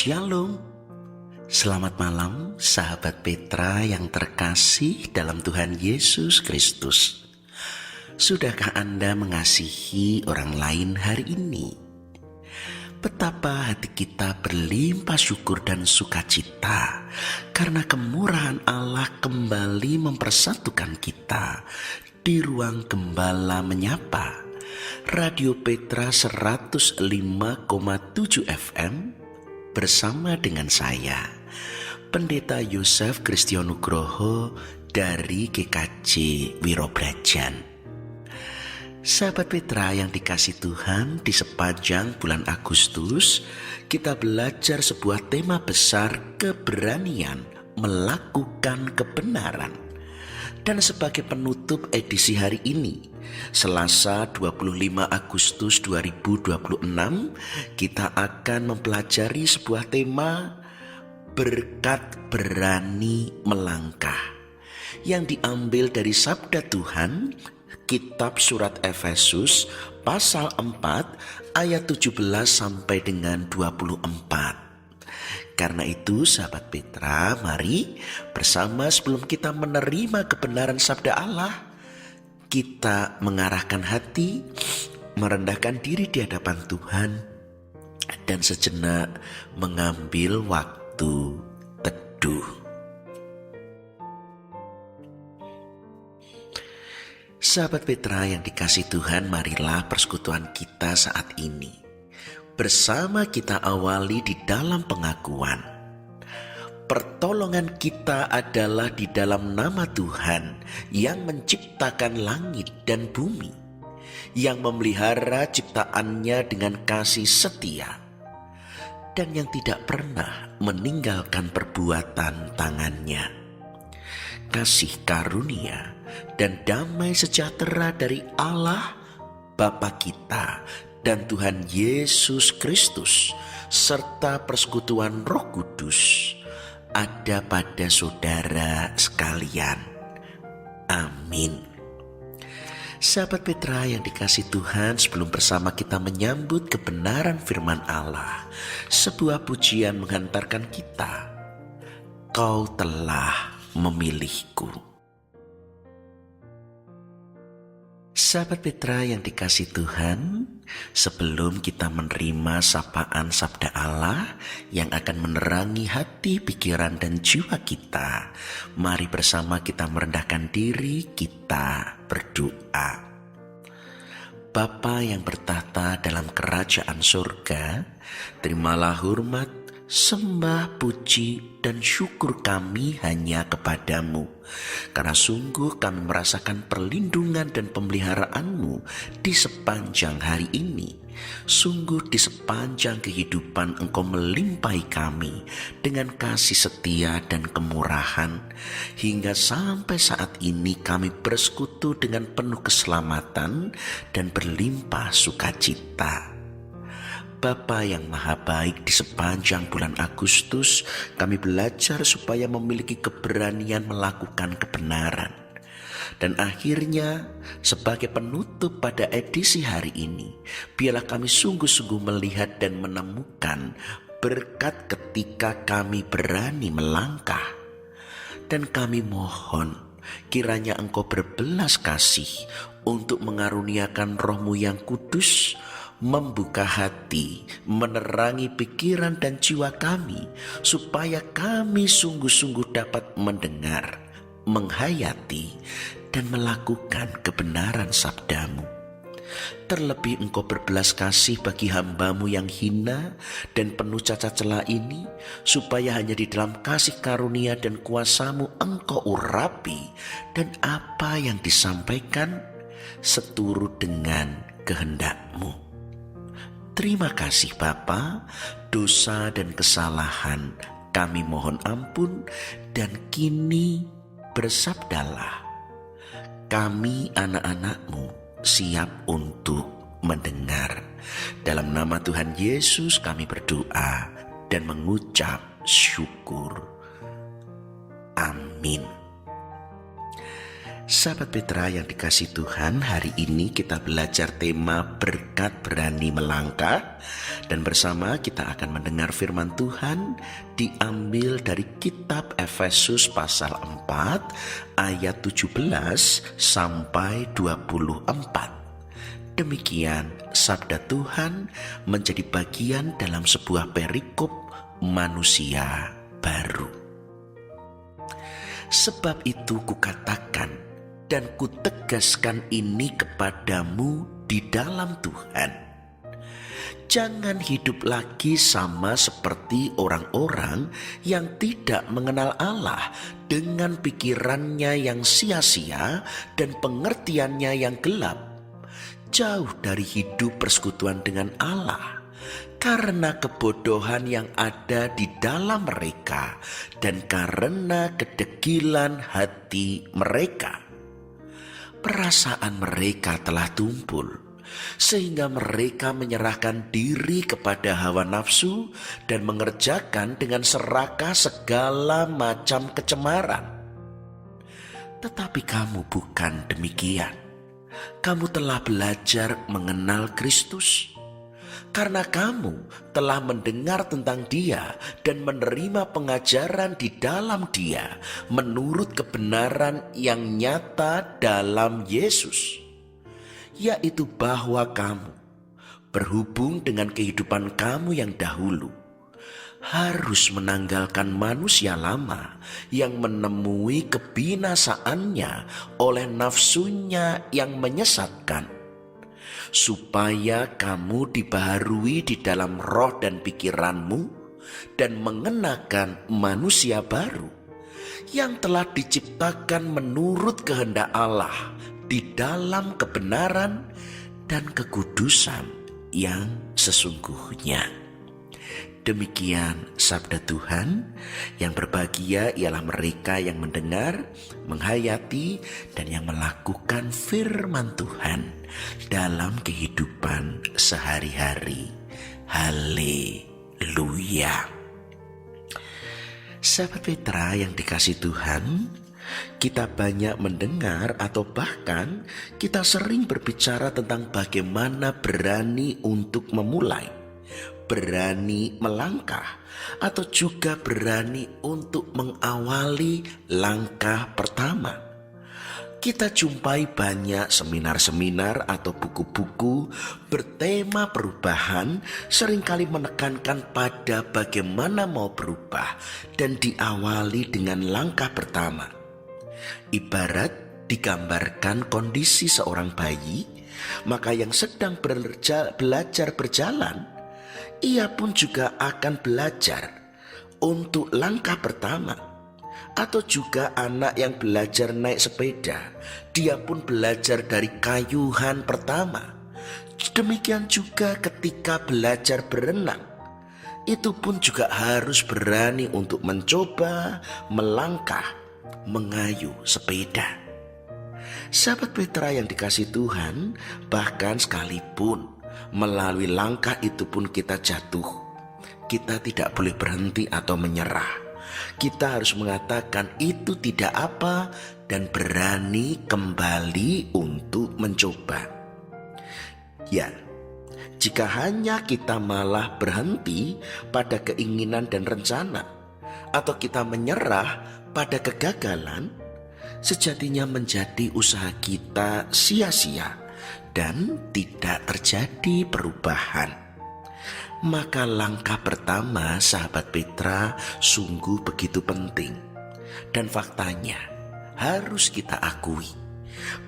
Shalom, selamat malam sahabat Petra yang terkasih dalam Tuhan Yesus Kristus. Sudahkah Anda mengasihi orang lain hari ini? Betapa hati kita berlimpah syukur dan sukacita karena kemurahan Allah kembali mempersatukan kita di ruang Gembala Menyapa. Radio Petra 105,7 FM bersama dengan saya, Pendeta Yosef Kristianugroho dari GKJ Wirobrajan. Sahabat Petra yang dikasih Tuhan, di sepanjang bulan Agustus kita belajar sebuah tema besar, keberanian melakukan kebenaran. Dan sebagai penutup edisi hari ini, Selasa 25 Agustus 2026, kita akan mempelajari sebuah tema berkat berani melangkah yang diambil dari sabda Tuhan, kitab surat Efesus pasal 4 ayat 17 sampai dengan 24. Karena itu sahabat Petra, mari bersama sebelum kita menerima kebenaran sabda Allah, kita mengarahkan hati, merendahkan diri di hadapan Tuhan, dan sejenak mengambil waktu teduh. Sahabat Petra yang dikasih Tuhan, marilah persekutuan kita saat ini bersama kita awali di dalam pengakuan. Pertolongan kita adalah di dalam nama Tuhan yang menciptakan langit dan bumi, yang memelihara ciptaannya dengan kasih setia, dan yang tidak pernah meninggalkan perbuatan tangannya. Kasih karunia dan damai sejahtera dari Allah Bapa kita dan Tuhan Yesus Kristus serta persekutuan Roh Kudus ada pada saudara sekalian. Amin. Sahabat Petra yang dikasih Tuhan, sebelum bersama kita menyambut kebenaran firman Allah, sebuah pujian menghantarkan kita. Kau telah memilihku. Sahabat Petra yang dikasih Tuhan, sebelum kita menerima sapaan sabda Allah yang akan menerangi hati, pikiran, dan jiwa kita, mari bersama kita merendahkan diri, kita berdoa. Bapa yang bertahta dalam kerajaan surga, terimalah hormat, sembah, puji, dan syukur kami hanya kepadamu. Karena sungguh kami merasakan perlindungan dan pemeliharaanmu di sepanjang hari ini. Sungguh di sepanjang kehidupan Engkau melimpahi kami dengan kasih setia dan kemurahan. Hingga sampai saat ini kami bersekutu dengan penuh keselamatan dan berlimpah sukacita. Bapa yang maha baik, di sepanjang bulan Agustus kami belajar supaya memiliki keberanian melakukan kebenaran. Dan akhirnya sebagai penutup pada edisi hari ini, biarlah kami sungguh-sungguh melihat dan menemukan berkat ketika kami berani melangkah. Dan kami mohon kiranya Engkau berbelas kasih untuk mengaruniakan Roh-Mu yang kudus, membuka hati, menerangi pikiran dan jiwa kami, supaya kami sungguh-sungguh dapat mendengar, menghayati, dan melakukan kebenaran sabda-Mu. Terlebih Engkau berbelas kasih bagi hamba-Mu yang hina dan penuh cacat celah ini, supaya hanya di dalam kasih karunia dan kuasa-Mu Engkau urapi, dan apa yang disampaikan seturut dengan kehendak-Mu. Terima kasih Bapa, dosa dan kesalahan kami mohon ampun, dan kini bersabdalah, kami anak-anak-Mu siap untuk mendengar. Dalam nama Tuhan Yesus kami berdoa dan mengucap syukur. Amin. Sahabat Petra yang dikasih Tuhan, hari ini kita belajar tema berkat berani melangkah. Dan bersama kita akan mendengar firman Tuhan diambil dari kitab Efesus pasal 4 ayat 17 sampai 24. Demikian sabda Tuhan menjadi bagian dalam sebuah perikop manusia baru. Sebab itu kukatakan dan kutegaskan ini kepadamu di dalam Tuhan. Jangan hidup lagi sama seperti orang-orang yang tidak mengenal Allah dengan pikirannya yang sia-sia dan pengertiannya yang gelap. Jauh dari hidup persekutuan dengan Allah karena kebodohan yang ada di dalam mereka dan karena kedegilan hati mereka. Perasaan mereka telah tumpul, sehingga mereka menyerahkan diri kepada hawa nafsu dan mengerjakan dengan serakah segala macam kecemaran. Tetapi kamu bukan demikian. Kamu telah belajar mengenal Kristus. Karena kamu telah mendengar tentang Dia dan menerima pengajaran di dalam Dia menurut kebenaran yang nyata dalam Yesus, yaitu bahwa kamu berhubung dengan kehidupan kamu yang dahulu harus menanggalkan manusia lama yang menemui kebinasaannya oleh nafsunya yang menyesatkan, supaya kamu dibaharui di dalam roh dan pikiranmu dan mengenakan manusia baru yang telah diciptakan menurut kehendak Allah di dalam kebenaran dan kekudusan yang sesungguhnya. Demikian sabda Tuhan. Yang berbahagia ialah mereka yang mendengar, menghayati, dan yang melakukan firman Tuhan dalam kehidupan sehari-hari. Haleluya. Sahabat Petra yang dikasih Tuhan, kita banyak mendengar atau bahkan kita sering berbicara tentang bagaimana berani untuk memulai, berani melangkah, atau juga berani untuk mengawali langkah pertama. Kita jumpai banyak seminar-seminar atau buku-buku bertema perubahan seringkali menekankan pada bagaimana mau berubah dan diawali dengan langkah pertama. Ibarat digambarkan kondisi seorang bayi, maka yang sedang belajar berjalan, ia pun juga akan belajar untuk langkah pertama. Atau juga anak yang belajar naik sepeda, dia pun belajar dari kayuhan pertama. Demikian juga ketika belajar berenang, itu pun juga harus berani untuk mencoba melangkah, mengayuh sepeda. Sahabat Petra yang dikasih Tuhan, bahkan sekalipun melalui langkah itu pun kita jatuh, kita tidak boleh berhenti atau menyerah. Kita harus mengatakan itu tidak apa dan berani kembali untuk mencoba. Ya, jika hanya kita malah berhenti pada keinginan dan rencana, atau kita menyerah pada kegagalan, sejatinya menjadi usaha kita sia-sia dan tidak terjadi perubahan. Maka langkah pertama sahabat Petra sungguh begitu penting. Dan faktanya harus kita akui,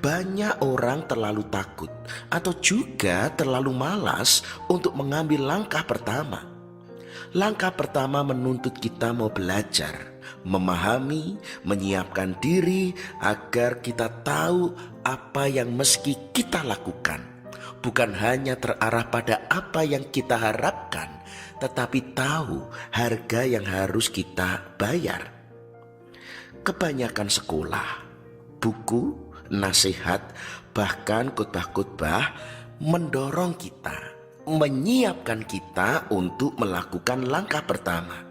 banyak orang terlalu takut atau juga terlalu malas untuk mengambil langkah pertama. Langkah pertama menuntut kita mau belajar, memahami, menyiapkan diri agar kita tahu apa yang mesti kita lakukan. Bukan hanya terarah pada apa yang kita harapkan, tetapi tahu harga yang harus kita bayar. Kebanyakan sekolah, buku, nasihat, bahkan khotbah-khotbah mendorong kita, menyiapkan kita untuk melakukan langkah pertama.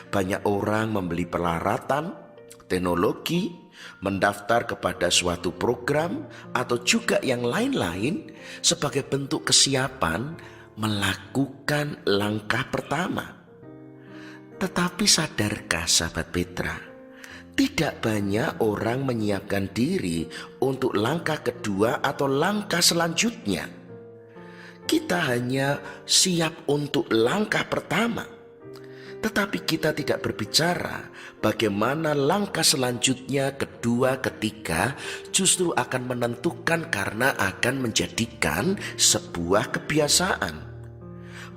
Banyak orang membeli peralatan, teknologi, mendaftar kepada suatu program, atau juga yang lain-lain sebagai bentuk kesiapan melakukan langkah pertama. Tetapi sadarkah sahabat Petra, tidak banyak orang menyiapkan diri untuk langkah kedua atau langkah selanjutnya. Kita hanya siap untuk langkah pertama, tetapi kita tidak berbicara bagaimana langkah selanjutnya, kedua, ketiga justru akan menentukan karena akan menjadikan sebuah kebiasaan.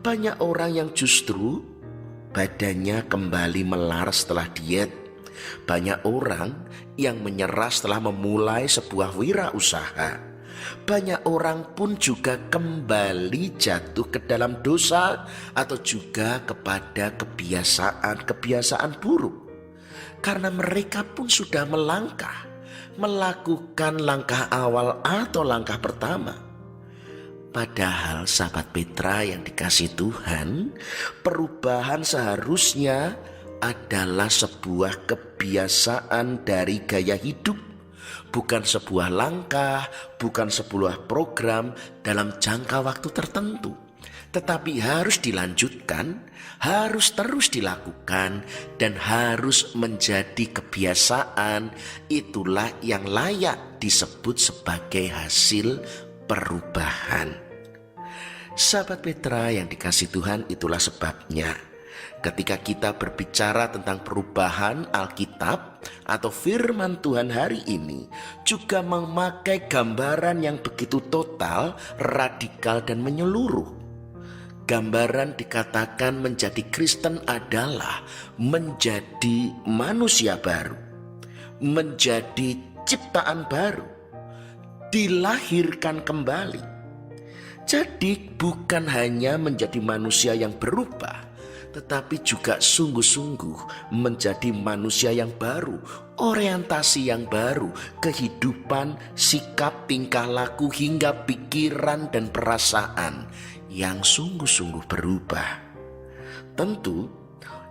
Banyak orang yang justru badannya kembali melar setelah diet. Banyak orang yang menyerah setelah memulai sebuah wirausaha. Banyak orang pun juga kembali jatuh ke dalam dosa atau juga kepada kebiasaan-kebiasaan buruk. Karena mereka pun sudah melakukan langkah awal atau langkah pertama. Padahal sahabat Petra yang dikasihi Tuhan, perubahan seharusnya adalah sebuah kebiasaan dari gaya hidup, bukan sebuah langkah, bukan sebuah program dalam jangka waktu tertentu, tetapi harus dilanjutkan, harus terus dilakukan, dan harus menjadi kebiasaan. Itulah yang layak disebut sebagai hasil perubahan. Sahabat Petra yang dikasihi Tuhan, itulah sebabnya ketika kita berbicara tentang perubahan, Alkitab atau firman Tuhan hari ini juga memakai gambaran yang begitu total, radikal, dan menyeluruh. Gambaran dikatakan menjadi Kristen adalah menjadi manusia baru, menjadi ciptaan baru, dilahirkan kembali. Jadi bukan hanya menjadi manusia yang berubah, tetapi juga sungguh-sungguh menjadi manusia yang baru, orientasi yang baru, kehidupan, sikap, tingkah laku, hingga pikiran dan perasaan yang sungguh-sungguh berubah. Tentu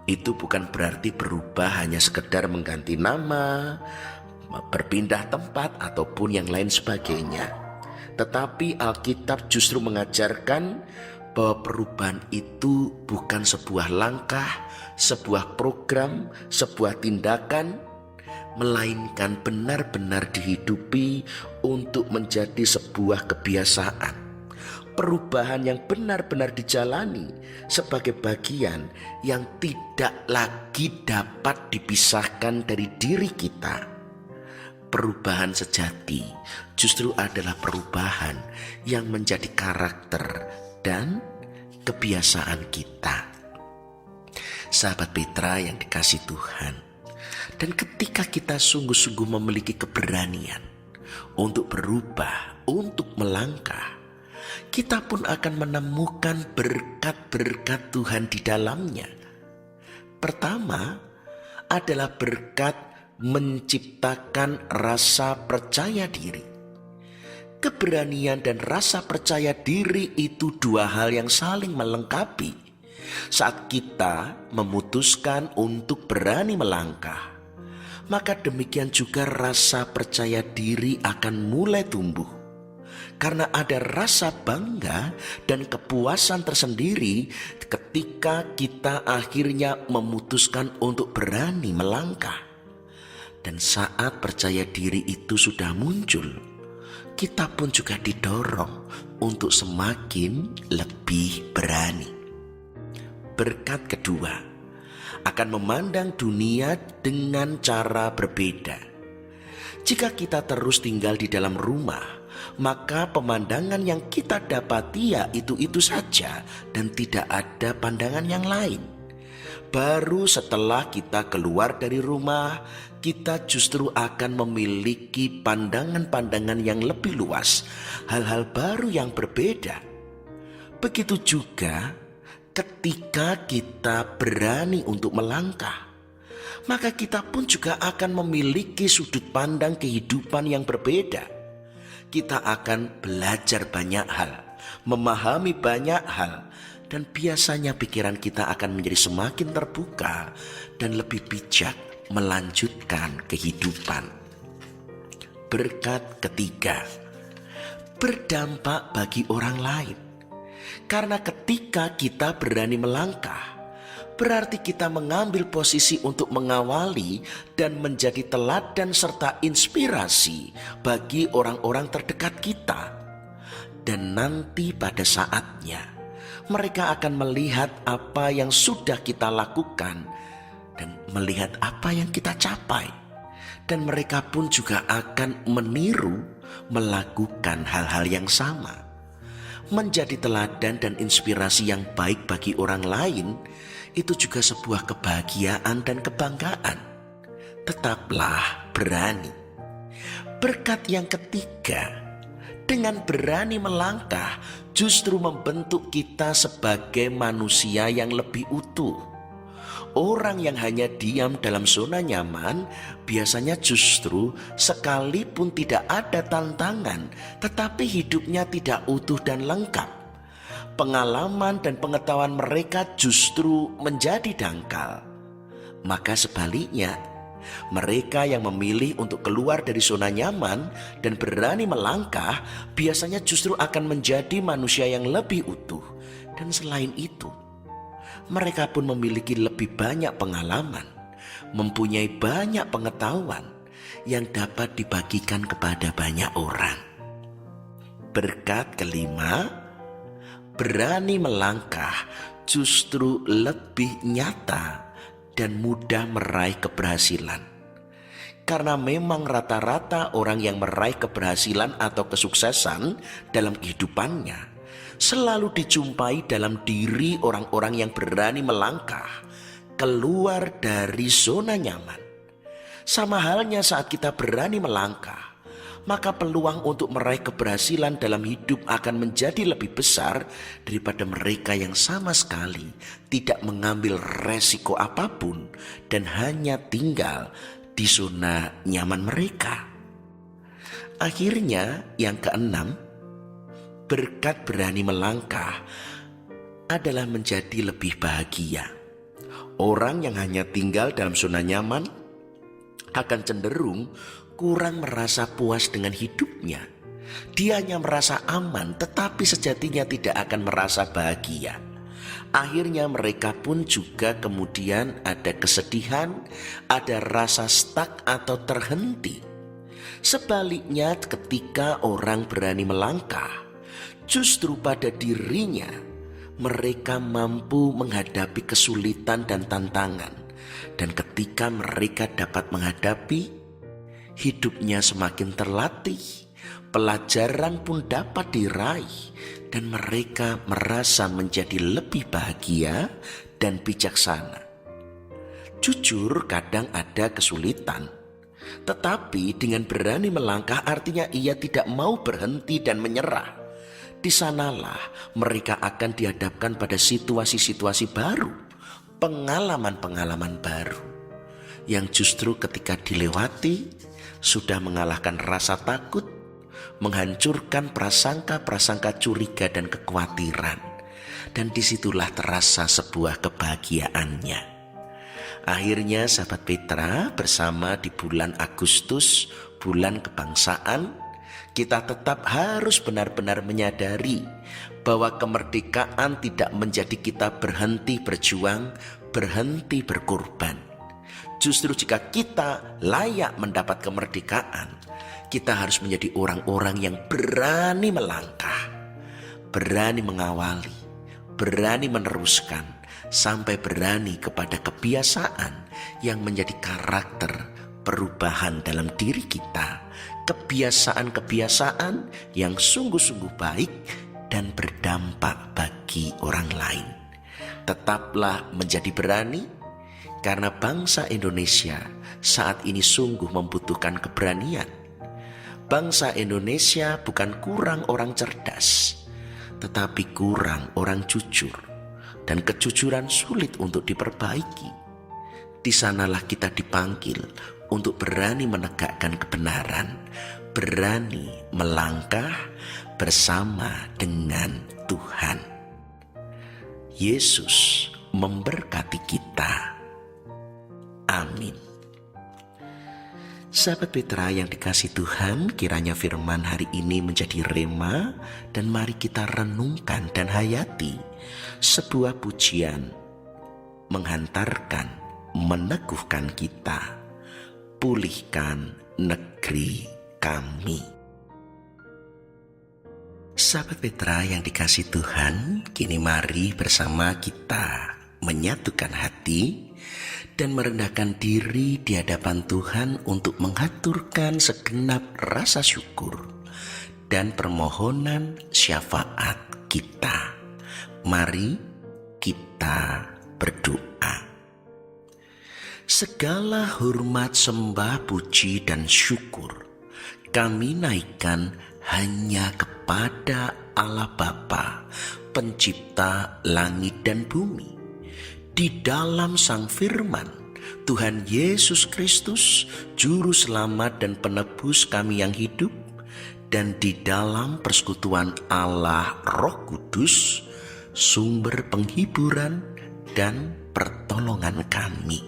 itu bukan berarti berubah hanya sekedar mengganti nama, berpindah tempat, ataupun yang lain sebagainya. Tetapi Alkitab justru mengajarkan bahwa perubahan itu bukan sebuah langkah, sebuah program, sebuah tindakan, melainkan benar-benar dihidupi untuk menjadi sebuah kebiasaan. Perubahan yang benar-benar dijalani sebagai bagian yang tidak lagi dapat dipisahkan dari diri kita. Perubahan sejati justru adalah perubahan yang menjadi karakter dan kebiasaan kita. Sahabat Petra yang dikasihi Tuhan, dan ketika kita sungguh-sungguh memiliki keberanian untuk berubah, untuk melangkah, kita pun akan menemukan berkat-berkat Tuhan di dalamnya. Pertama adalah berkat menciptakan rasa percaya diri. Keberanian dan rasa percaya diri itu dua hal yang saling melengkapi. Saat kita memutuskan untuk berani melangkah, maka demikian juga rasa percaya diri akan mulai tumbuh. Karena ada rasa bangga dan kepuasan tersendiri ketika kita akhirnya memutuskan untuk berani melangkah. Dan saat percaya diri itu sudah muncul, kita pun juga didorong untuk semakin lebih berani. Berkat kedua akan memandang dunia dengan cara berbeda. Jika kita terus tinggal di dalam rumah, maka pemandangan yang kita dapati ya itu-itu saja dan tidak ada pandangan yang lain. Baru setelah kita keluar dari rumah, kita justru akan memiliki pandangan-pandangan yang lebih luas, hal-hal baru yang berbeda. Begitu juga ketika kita berani untuk melangkah, maka kita pun juga akan memiliki sudut pandang kehidupan yang berbeda. Kita akan belajar banyak hal, memahami banyak hal, dan biasanya pikiran kita akan menjadi semakin terbuka dan lebih bijak melanjutkan kehidupan. Berkat ketiga, berdampak bagi orang lain. Karena ketika kita berani melangkah, berarti kita mengambil posisi untuk mengawali dan menjadi teladan serta inspirasi bagi orang-orang terdekat kita. Dan nanti pada saatnya, mereka akan melihat apa yang sudah kita lakukan dan melihat apa yang kita capai. Dan mereka pun juga akan meniru melakukan hal-hal yang sama. Menjadi teladan dan inspirasi yang baik bagi orang lain itu juga sebuah kebahagiaan dan kebanggaan. Tetaplah berani. Berkat yang ketiga, dengan berani melangkah justru membentuk kita sebagai manusia yang lebih utuh. Orang yang hanya diam dalam zona nyaman biasanya justru sekalipun tidak ada tantangan, tetapi hidupnya tidak utuh dan lengkap. Pengalaman dan pengetahuan mereka justru menjadi dangkal. Maka sebaliknya, mereka yang memilih untuk keluar dari zona nyaman dan berani melangkah biasanya justru akan menjadi manusia yang lebih utuh. Dan selain itu, mereka pun memiliki lebih banyak pengalaman, mempunyai banyak pengetahuan yang dapat dibagikan kepada banyak orang. Berkat kelima, berani melangkah justru lebih nyata dan mudah meraih keberhasilan. Karena memang rata-rata orang yang meraih keberhasilan atau kesuksesan dalam kehidupannya selalu dijumpai dalam diri orang-orang yang berani melangkah keluar dari zona nyaman. Sama halnya saat kita berani melangkah, maka peluang untuk meraih keberhasilan dalam hidup akan menjadi lebih besar daripada mereka yang sama sekali tidak mengambil resiko apapun dan hanya tinggal di zona nyaman mereka. Akhirnya yang keenam, berkat berani melangkah adalah menjadi lebih bahagia. Orang yang hanya tinggal dalam zona nyaman akan cenderung kurang merasa puas dengan hidupnya. Dia hanya merasa aman, tetapi sejatinya tidak akan merasa bahagia. Akhirnya mereka pun juga kemudian ada kesedihan, ada rasa stuck atau terhenti. Sebaliknya ketika orang berani melangkah, justru pada dirinya mereka mampu menghadapi kesulitan dan tantangan. Dan ketika mereka dapat menghadapi, hidupnya semakin terlatih, pelajaran pun dapat diraih, dan mereka merasa menjadi lebih bahagia dan bijaksana. Jujur kadang ada kesulitan, tetapi dengan berani melangkah artinya ia tidak mau berhenti dan menyerah. Di sanalah mereka akan dihadapkan pada situasi-situasi baru, pengalaman-pengalaman baru, yang justru ketika dilewati sudah mengalahkan rasa takut, menghancurkan prasangka-prasangka curiga dan kekhawatiran. Dan disitulah terasa sebuah kebahagiaannya. Akhirnya sahabat Petra, bersama di bulan Agustus, bulan kebangsaan, kita tetap harus benar-benar menyadari bahwa kemerdekaan tidak menjadi kita berhenti berjuang, berhenti berkorban. Justru jika kita layak mendapat kemerdekaan, kita harus menjadi orang-orang yang berani melangkah, berani mengawali, berani meneruskan, sampai berani kepada kebiasaan yang menjadi karakter perubahan dalam diri kita. Kebiasaan-kebiasaan yang sungguh-sungguh baik dan berdampak bagi orang lain. Tetaplah menjadi berani, karena bangsa Indonesia saat ini sungguh membutuhkan keberanian. Bangsa Indonesia bukan kurang orang cerdas, tetapi kurang orang jujur, dan kejujuran sulit untuk diperbaiki. Di sanalah kita dipanggil untuk berani menegakkan kebenaran, berani melangkah bersama dengan Tuhan. Yesus memberkati kita. Amin. Sahabat Petra yang dikasih Tuhan, kiranya firman hari ini menjadi rema dan mari kita renungkan dan hayati sebuah pujian menghantarkan, meneguhkan kita, pulihkan negeri kami. Sahabat Petra yang dikasih Tuhan, kini mari bersama kita menyatukan hati dan merendahkan diri di hadapan Tuhan untuk mengaturkan segenap rasa syukur dan permohonan syafaat kita. Mari kita berdoa. Segala hormat, sembah, puji, dan syukur kami naikkan hanya kepada Allah Bapa, pencipta langit dan bumi. Di dalam Sang Firman, Tuhan Yesus Kristus, Juru Selamat dan Penebus kami yang hidup, dan di dalam persekutuan Allah Roh Kudus, sumber penghiburan dan pertolongan kami.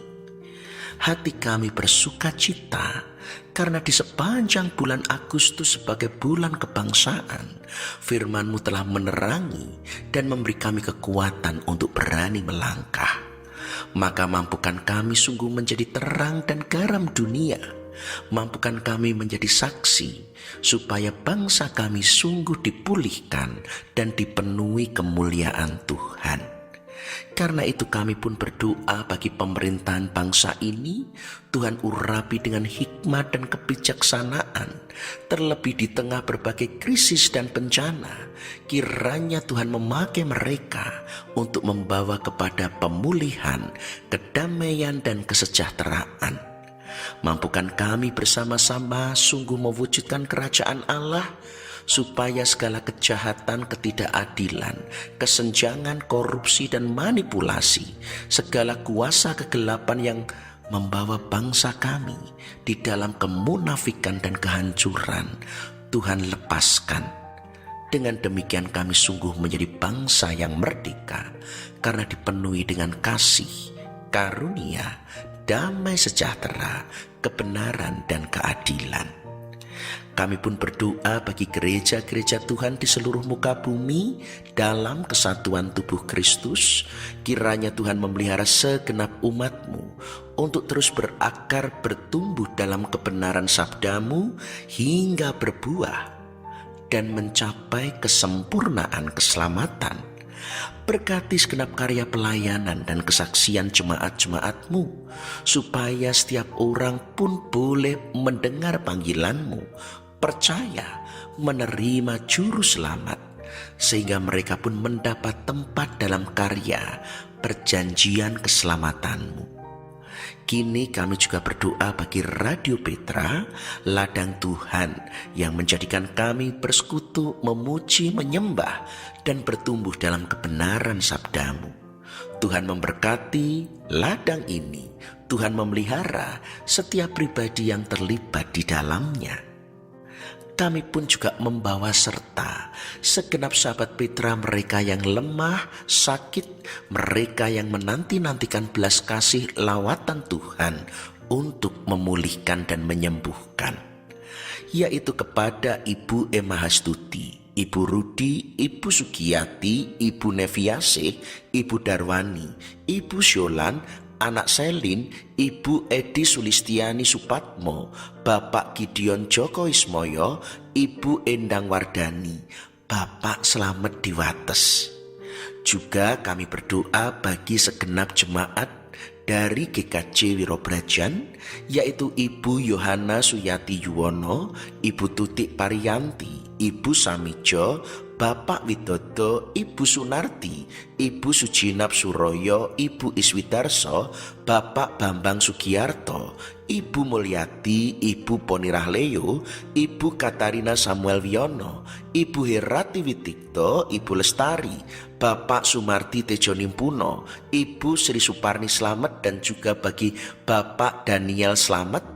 Hati kami bersuka cita karena di sepanjang bulan Agustus sebagai bulan kebangsaan, firman-Mu telah menerangi dan memberi kami kekuatan untuk berani melangkah. Maka mampukan kami sungguh menjadi terang dan garam dunia. Mampukan kami menjadi saksi supaya bangsa kami sungguh dipulihkan dan dipenuhi kemuliaan Tuhan. Karena itu kami pun berdoa bagi pemerintahan bangsa ini, Tuhan urapi dengan hikmat dan kebijaksanaan, terlebih di tengah berbagai krisis dan bencana. Kiranya Tuhan memakai mereka untuk membawa kepada pemulihan, kedamaian dan kesejahteraan. Mampukan kami bersama-sama sungguh mewujudkan kerajaan Allah, supaya segala kejahatan, ketidakadilan, kesenjangan, korupsi dan manipulasi, segala kuasa kegelapan yang membawa bangsa kami di dalam kemunafikan dan kehancuran, Tuhan lepaskan. Dengan demikian kami sungguh menjadi bangsa yang merdeka karena dipenuhi dengan kasih, karunia, damai sejahtera, kebenaran dan keadilan. Kami pun berdoa bagi gereja-gereja Tuhan di seluruh muka bumi dalam kesatuan tubuh Kristus. Kiranya Tuhan memelihara segenap umat-Mu untuk terus berakar, bertumbuh dalam kebenaran sabda-Mu hingga berbuah dan mencapai kesempurnaan keselamatan. Berkati segenap karya pelayanan dan kesaksian jemaat-jemaat-Mu, supaya setiap orang pun boleh mendengar panggilan-Mu, percaya, menerima Juru Selamat, sehingga mereka pun mendapat tempat dalam karya perjanjian keselamatan-Mu. Kini kami juga berdoa bagi Radio Petra, ladang Tuhan yang menjadikan kami bersekutu, memuji, menyembah, dan bertumbuh dalam kebenaran sabda-Mu. Tuhan memberkati ladang ini, Tuhan memelihara setiap pribadi yang terlibat di dalamnya. Kami pun juga membawa serta segenap sahabat Petra, mereka yang lemah, sakit, mereka yang menanti-nantikan belas kasih lawatan Tuhan untuk memulihkan dan menyembuhkan, yaitu kepada Ibu Emma Hastuti, Ibu Rudi, Ibu Sugiyati, Ibu Neviase, Ibu Darwani, Ibu Syolan, Anak Selin, Ibu Edi Sulistiani Supatmo, Bapak Gideon Joko Ismoyo, Ibu Endang Wardani, Bapak Slamet Diwates. Juga kami berdoa bagi segenap jemaat dari GKJ Wirobrajan, yaitu Ibu Yohana Suyati Yuwono, Ibu Tutik Pariyanti, Ibu Samijo, Bapak Widodo, Ibu Sunarti, Ibu Sujinap Suroyo, Ibu Iswidarso, Bapak Bambang Sugiyarto, Ibu Mulyati, Ibu Poni Rahleo, Ibu Katarina Samuel Wiono, Ibu Herati Witikto, Ibu Lestari, Bapak Sumarti Tejo Nimpuno, Ibu Sri Suparni Slamet, dan juga bagi Bapak Daniel Slamet,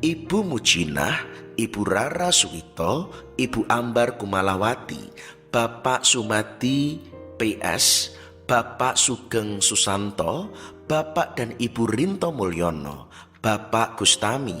Ibu Mujinah, Ibu Rara Suwito, Ibu Ambar Kumalawati, Bapak Sumati PS, Bapak Sugeng Susanto, Bapak dan Ibu Rinto Mulyono, Bapak Gustami,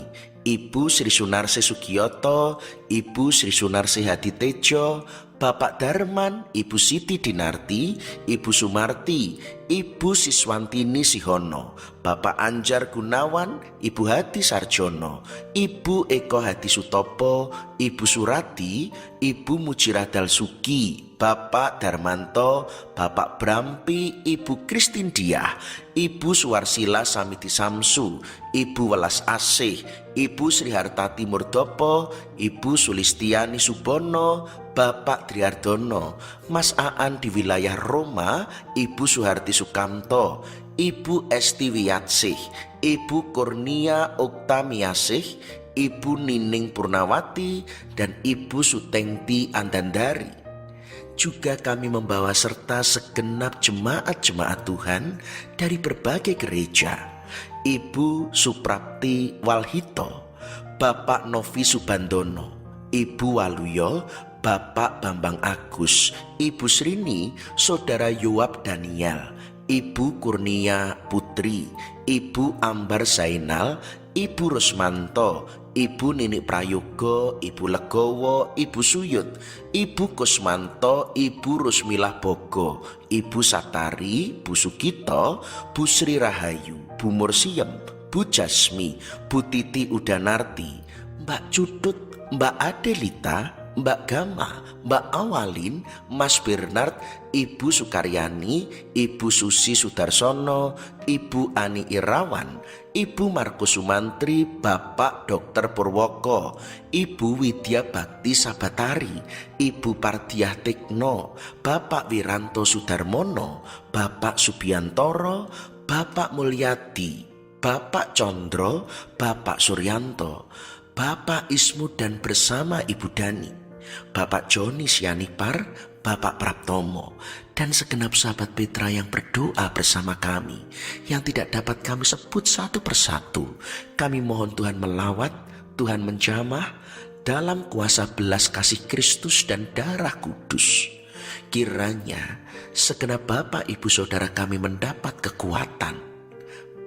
Ibu Sri Sunarsi Sugiyoto, Ibu Sri Sunarsi Haditejo, Bapak Darman, Ibu Siti Dinarti, Ibu Sumarti, Ibu Siswantini Sihono, Bapak Anjar Gunawan, Ibu Hadi Sarjono, Ibu Eko Hadi Sutopo, Ibu Surati, Ibu Mujiradal Suki, Bapak Darmanto, Bapak Brampi, Ibu Kristin Diah, Ibu Suwarsila Samiti Samsu, Ibu Welas Asih, Ibu Sri Hartati Murdopo, Ibu Sulistiani Subono, Bapak Triardono, Mas Aan di wilayah Roma, Ibu Suharti Sukamto, Ibu Esti Wiyatsih, Ibu Kurnia Oktamiasih, Ibu Nining Purnawati, dan Ibu Sutengti Andandari. Juga kami membawa serta segenap jemaat-jemaat Tuhan dari berbagai gereja, Ibu Suprapti Walhito, Bapak Novi Subandono, Ibu Waluyo, Bapak Bambang Agus, Ibu Srini, Saudara Yoab Daniel, Ibu Kurnia Putri, Ibu Ambar Zainal, Ibu Rusmanto, Ibu Nini Prayogo, Ibu Legowo, Ibu Suyut, Ibu Kusmanto, Ibu Rusmilah Bogo, Ibu Satari, Bu Sugito, Bu Sri Rahayu, Bu Mursiem, Bu Jasmi, Bu Titi Udanarti, Mbak Cudut, Mbak Adelita, Mbak Gama, Mbak Awalin, Mas Bernard, Ibu Sukaryani, Ibu Susi Sudarsono, Ibu Ani Irawan, Ibu Markus Sumantri, Bapak Dr. Purwoko, Ibu Widya Bakti Sabatari, Ibu Pardiah Tekno, Bapak Wiranto Sudarmono, Bapak Subiantoro, Bapak Mulyadi, Bapak Condro, Bapak Suryanto, Bapak Ismu dan bersama Ibu Dani, Bapak Joni Sianipar, Bapak Praptomo, dan segenap sahabat Petra yang berdoa bersama kami, yang tidak dapat kami sebut satu persatu. Kami mohon Tuhan melawat, Tuhan menjamah dalam kuasa belas kasih Kristus dan darah kudus. Kiranya segenap Bapak Ibu Saudara kami mendapat kekuatan,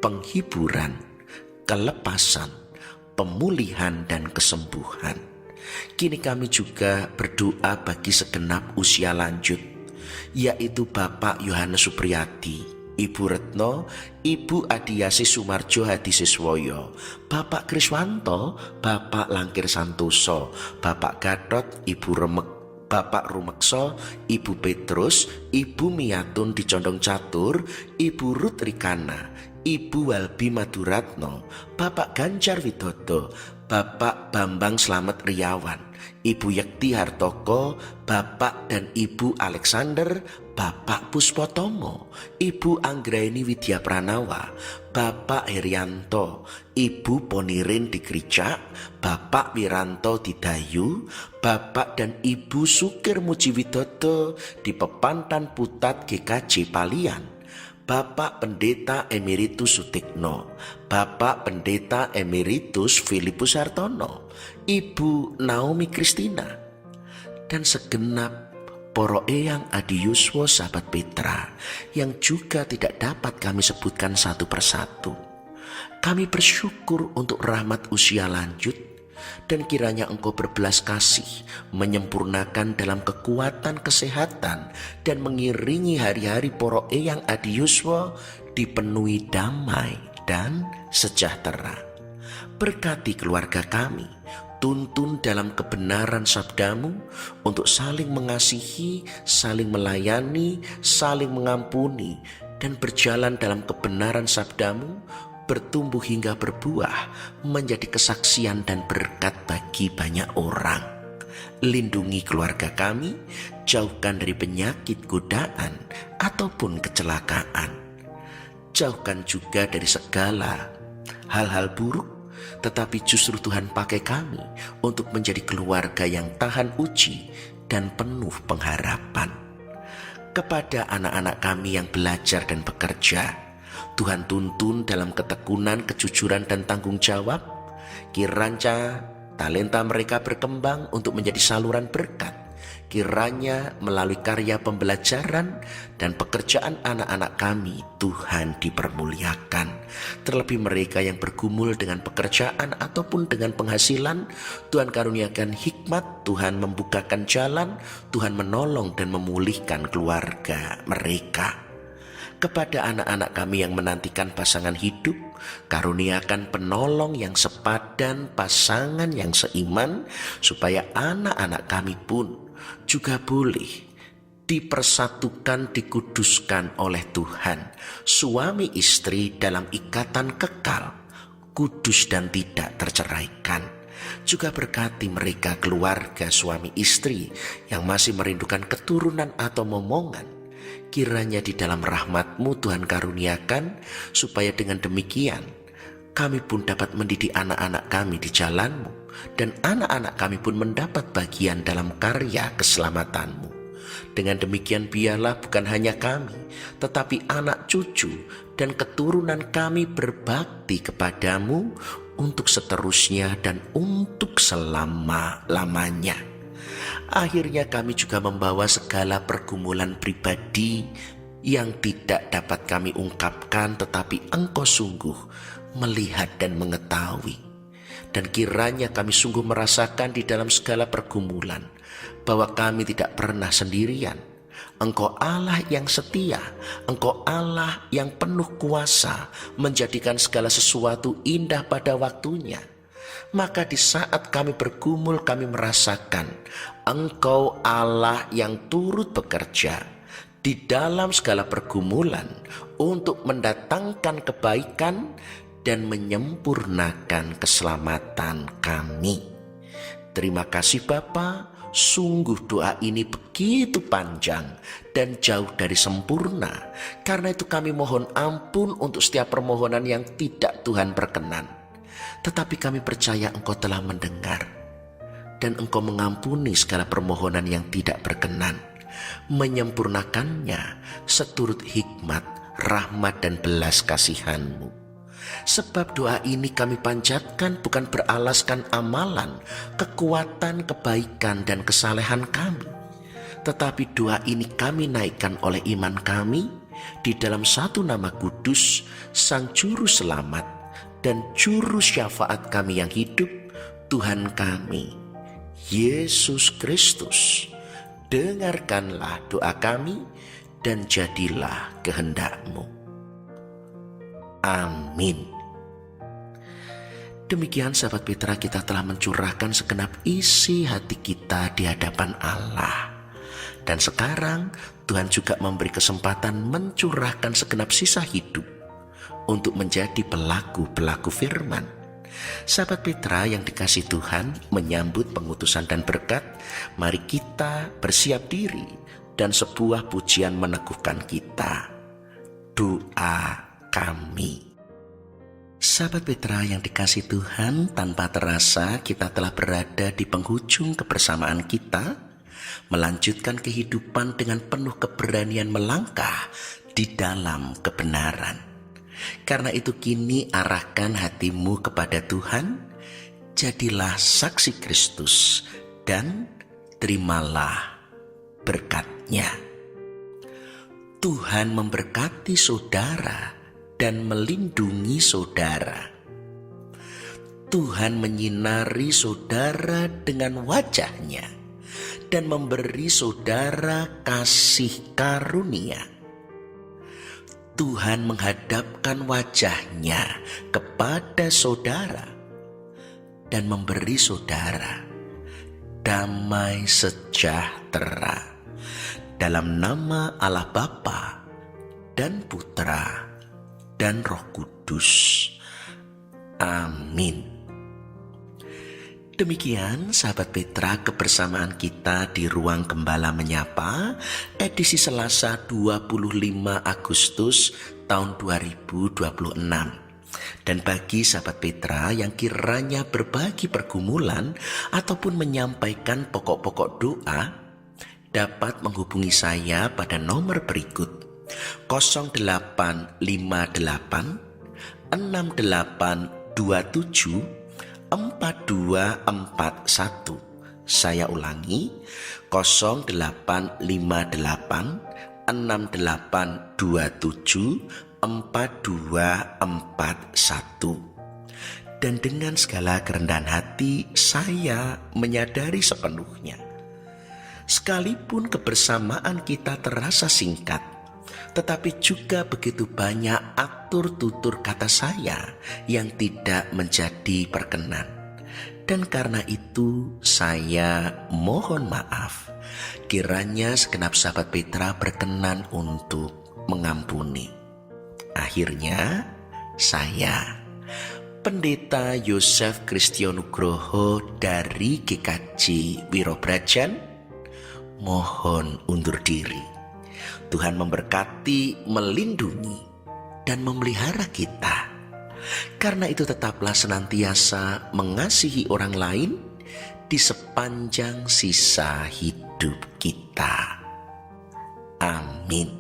penghiburan, kelepasan, pemulihan, dan kesembuhan. Kini kami juga berdoa bagi segenap usia lanjut, yaitu Bapak Yohanes Supriyadi, Ibu Retno, Ibu Adiasi Sumarjo Hadisiswoyo, Bapak Kriswanto, Bapak Langkir Santoso, Bapak Gatot, Ibu Remek, Bapak Rumekso, Ibu Petrus, Ibu Miyatun di Condong Catur, Ibu Ruth Rikana, Ibu Walbi Maduratno, Bapak Ganjar Widodo, Bapak Bambang Slamet Riawan, Ibu Yekti Hartoko, Bapak dan Ibu Alexander, Bapak Puspotomo, Ibu Anggraini Widya Pranawa, Bapak Herianto, Ibu Ponirin di Gereja, Bapak Wiranto di Dayu, Bapak dan Ibu Sukir Mujiwidodo di Pepantan Putat GKJ Palian, Bapak Pendeta Emeritus Sutikno, Bapak Pendeta Emeritus Filipus Hartono, Ibu Naomi Kristina, dan segenap poro eyang Adi Yuswo sahabat Petra yang juga tidak dapat kami sebutkan satu persatu. Kami bersyukur untuk rahmat usia lanjut, dan kiranya Engkau berbelas kasih menyempurnakan dalam kekuatan kesehatan dan mengiringi hari-hari poro eyang Adi Yuswo dipenuhi damai dan sejahtera. Berkati keluarga kami, tuntun dalam kebenaran sabdamu untuk saling mengasihi, saling melayani, saling mengampuni, dan berjalan dalam kebenaran sabdamu, bertumbuh hingga berbuah menjadi kesaksian dan berkat bagi banyak orang. Lindungi keluarga kami, jauhkan dari penyakit, godaan, ataupun kecelakaan. Jauhkan juga dari segala hal-hal buruk, tetapi justru Tuhan pakai kami untuk menjadi keluarga yang tahan uji dan penuh pengharapan. Kepada anak-anak kami yang belajar dan bekerja, Tuhan tuntun dalam ketekunan, kejujuran, dan tanggung jawab. Kiranya talenta mereka berkembang untuk menjadi saluran berkat. Kiranya melalui karya pembelajaran dan pekerjaan anak-anak kami, Tuhan dipermuliakan. Terlebih mereka yang bergumul dengan pekerjaan ataupun dengan penghasilan, Tuhan karuniakan hikmat, Tuhan membukakan jalan, Tuhan menolong dan memulihkan keluarga mereka. Kepada anak-anak kami yang menantikan pasangan hidup, karuniakan penolong yang sepadan, pasangan yang seiman, supaya anak-anak kami pun juga boleh dipersatukan, dikuduskan oleh Tuhan. Suami istri dalam ikatan kekal, kudus dan tidak terceraikan. Juga berkati mereka keluarga suami istri yang masih merindukan keturunan atau momongan. Kiranya di dalam rahmat-Mu Tuhan karuniakan, supaya dengan demikian kami pun dapat mendidik anak-anak kami di jalan-Mu, dan anak-anak kami pun mendapat bagian dalam karya keselamatan-Mu. Dengan demikian biarlah bukan hanya kami, tetapi anak cucu dan keturunan kami berbakti kepadamu untuk seterusnya dan untuk selama-lamanya. Akhirnya kami juga membawa segala pergumulan pribadi yang tidak dapat kami ungkapkan, tetapi Engkau sungguh melihat dan mengetahui. Dan kiranya kami sungguh merasakan di dalam segala pergumulan bahwa kami tidak pernah sendirian. Engkau Allah yang setia, Engkau Allah yang penuh kuasa menjadikan segala sesuatu indah pada waktunya. Maka di saat kami bergumul, kami merasakan Engkau Allah yang turut bekerja di dalam segala pergumulan untuk mendatangkan kebaikan dan menyempurnakan keselamatan kami. Terima kasih Bapa, sungguh doa ini begitu panjang dan jauh dari sempurna. Karena itu kami mohon ampun untuk setiap permohonan yang tidak Tuhan berkenan. Tetapi kami percaya Engkau telah mendengar dan Engkau mengampuni segala permohonan yang tidak berkenan, menyempurnakannya seturut hikmat, rahmat dan belas kasihan-Mu. Sebab doa ini kami panjatkan bukan beralaskan amalan, kekuatan, kebaikan dan kesalehan kami, tetapi doa ini kami naikkan oleh iman kami di dalam satu nama kudus, Sang Juru Selamat dan Juru Syafaat kami yang hidup, Tuhan kami, Yesus Kristus. Dengarkanlah doa kami dan jadilah kehendak-Mu. Amin. Demikian sahabat Petra, kita telah mencurahkan segenap isi hati kita di hadapan Allah. Dan sekarang Tuhan juga memberi kesempatan mencurahkan segenap sisa hidup untuk menjadi pelaku-pelaku firman. Sahabat Petra yang dikasihi Tuhan, menyambut pengutusan dan berkat, mari kita bersiap diri dan sebuah pujian meneguhkan kita. Doa kami. Sahabat Petra yang dikasihi Tuhan, tanpa terasa kita telah berada di penghujung kebersamaan kita, melanjutkan kehidupan dengan penuh keberanian melangkah di dalam kebenaran. Karena itu kini arahkan hatimu kepada Tuhan, jadilah saksi Kristus dan terimalah berkat-Nya. Tuhan memberkati saudara dan melindungi saudara. Tuhan menyinari saudara dengan wajah-Nya dan memberi saudara kasih karunia. Tuhan menghadapkan wajah-Nya kepada saudara dan memberi saudara damai sejahtera. Dalam nama Allah Bapa dan Putra dan Roh Kudus. Amin. Demikian sahabat Petra, kebersamaan kita di Ruang Gembala Menyapa edisi Selasa 25 Agustus tahun 2026. Dan bagi sahabat Petra yang kiranya berbagi pergumulan ataupun menyampaikan pokok-pokok doa, dapat menghubungi saya pada nomor berikut 0858 6827 4241 Saya ulangi, 0858 6827 4241. Dan dengan segala kerendahan hati saya menyadari sepenuhnya, sekalipun kebersamaan kita terasa singkat, tetapi juga begitu banyak atur tutur kata saya yang tidak menjadi perkenan. Dan karena itu saya mohon maaf, kiranya segenap sahabat Petra berkenan untuk mengampuni. Akhirnya saya, Pendeta Yosef Kristianugroho dari GKJ Wirobrajan, mohon undur diri. Tuhan memberkati, melindungi, dan memelihara kita. Karena itu tetaplah senantiasa mengasihi orang lain di sepanjang sisa hidup kita. Amin.